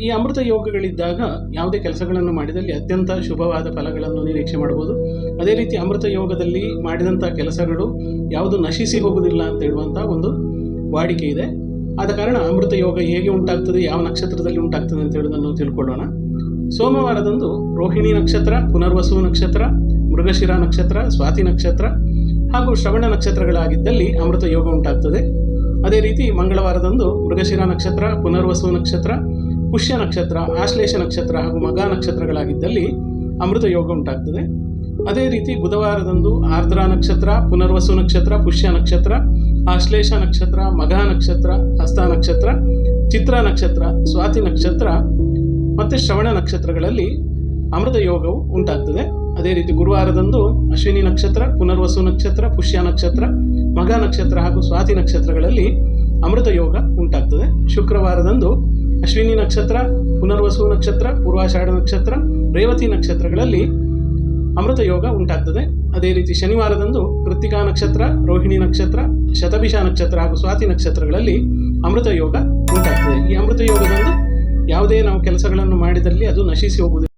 ಈ ಅಮೃತ ಯೋಗಗಳಿದ್ದಾಗ ಯಾವುದೇ ಕೆಲಸಗಳನ್ನು ಮಾಡಿದಲ್ಲಿ ಅತ್ಯಂತ ಶುಭವಾದ ಫಲಗಳನ್ನು ನಿರೀಕ್ಷೆ ಮಾಡಬಹುದು. ಅದೇ ರೀತಿ ಅಮೃತ ಯೋಗದಲ್ಲಿ ಮಾಡಿದಂಥ ಕೆಲಸಗಳು ಯಾವುದು ನಶಿಸಿ ಹೋಗುವುದಿಲ್ಲ ಅಂತ ಹೇಳುವಂಥ ಒಂದು ವಾಡಿಕೆ ಇದೆ. ಆದ ಕಾರಣ ಅಮೃತ ಯೋಗ ಹೇಗೆ ಉಂಟಾಗ್ತದೆ, ಯಾವ ನಕ್ಷತ್ರದಲ್ಲಿ ಉಂಟಾಗ್ತದೆ ಅಂತ ಹೇಳೋದನ್ನು ತಿಳ್ಕೊಳ್ಳೋಣ. ಸೋಮವಾರದಂದು ರೋಹಿಣಿ ನಕ್ಷತ್ರ, ಪುನರ್ವಸು ನಕ್ಷತ್ರ, ಮೃಗಶಿರ ನಕ್ಷತ್ರ, ಸ್ವಾತಿ ನಕ್ಷತ್ರ ಹಾಗೂ ಶ್ರವಣ ನಕ್ಷತ್ರಗಳಾಗಿದ್ದಲ್ಲಿ ಅಮೃತ ಯೋಗ ಉಂಟಾಗ್ತದೆ. ಅದೇ ರೀತಿ ಮಂಗಳವಾರದಂದು ಮೃಗಶಿರ ನಕ್ಷತ್ರ, ಪುನರ್ವಸು ನಕ್ಷತ್ರ, ಪುಷ್ಯ ನಕ್ಷತ್ರ, ಆಶ್ಲೇಷ ನಕ್ಷತ್ರ ಹಾಗೂ ಮಗ ನಕ್ಷತ್ರಗಳಾಗಿದ್ದಲ್ಲಿ ಅಮೃತ ಯೋಗ ಉಂಟಾಗ್ತದೆ. ಅದೇ ರೀತಿ ಬುಧವಾರದಂದು ಆರ್ದ್ರ ನಕ್ಷತ್ರ, ಪುನರ್ವಸು ನಕ್ಷತ್ರ, ಪುಷ್ಯ ನಕ್ಷತ್ರ, ಆಶ್ಲೇಷ ನಕ್ಷತ್ರ, ಮಗ ನಕ್ಷತ್ರ, ಹಸ್ತ ನಕ್ಷತ್ರ, ಚಿತ್ರ ನಕ್ಷತ್ರ, ಸ್ವಾತಿ ನಕ್ಷತ್ರ ಮತ್ತು ಶ್ರವಣ ನಕ್ಷತ್ರಗಳಲ್ಲಿ ಅಮೃತ ಯೋಗವು ಉಂಟಾಗ್ತದೆ. ಅದೇ ರೀತಿ ಗುರುವಾರದಂದು ಅಶ್ವಿನಿ ನಕ್ಷತ್ರ, ಪುನರ್ವಸು ನಕ್ಷತ್ರ, ಪುಷ್ಯ ನಕ್ಷತ್ರ, ಮಗ ನಕ್ಷತ್ರ ಹಾಗೂ ಸ್ವಾತಿ ನಕ್ಷತ್ರಗಳಲ್ಲಿ ಅಮೃತ ಯೋಗ ಉಂಟಾಗ್ತದೆ. ಶುಕ್ರವಾರದಂದು ಅಶ್ವಿನಿ ನಕ್ಷತ್ರ, ಪುನರ್ವಸು ನಕ್ಷತ್ರ, ಪೂರ್ವಾಷಾಢ ನಕ್ಷತ್ರ, ರೇವತಿ ನಕ್ಷತ್ರಗಳಲ್ಲಿ ಅಮೃತ ಯೋಗ ಉಂಟಾಗ್ತದೆ. ಅದೇ ರೀತಿ ಶನಿವಾರದಂದು ಕೃತ್ತಿಕಾ ನಕ್ಷತ್ರ, ರೋಹಿಣಿ ನಕ್ಷತ್ರ, ಶತಭಿಷ ನಕ್ಷತ್ರ ಹಾಗೂ ಸ್ವಾತಿ ನಕ್ಷತ್ರಗಳಲ್ಲಿ ಅಮೃತ ಯೋಗ ಉಂಟಾಗ್ತದೆ. ಈ ಅಮೃತ ಯೋಗದಂದು ಯಾವುದೇ ನಾವು ಕೆಲಸಗಳನ್ನು ಮಾಡಿದಲ್ಲಿ ಅದು ನಶಿಸಿ ಹೋಗುವುದಿಲ್ಲ.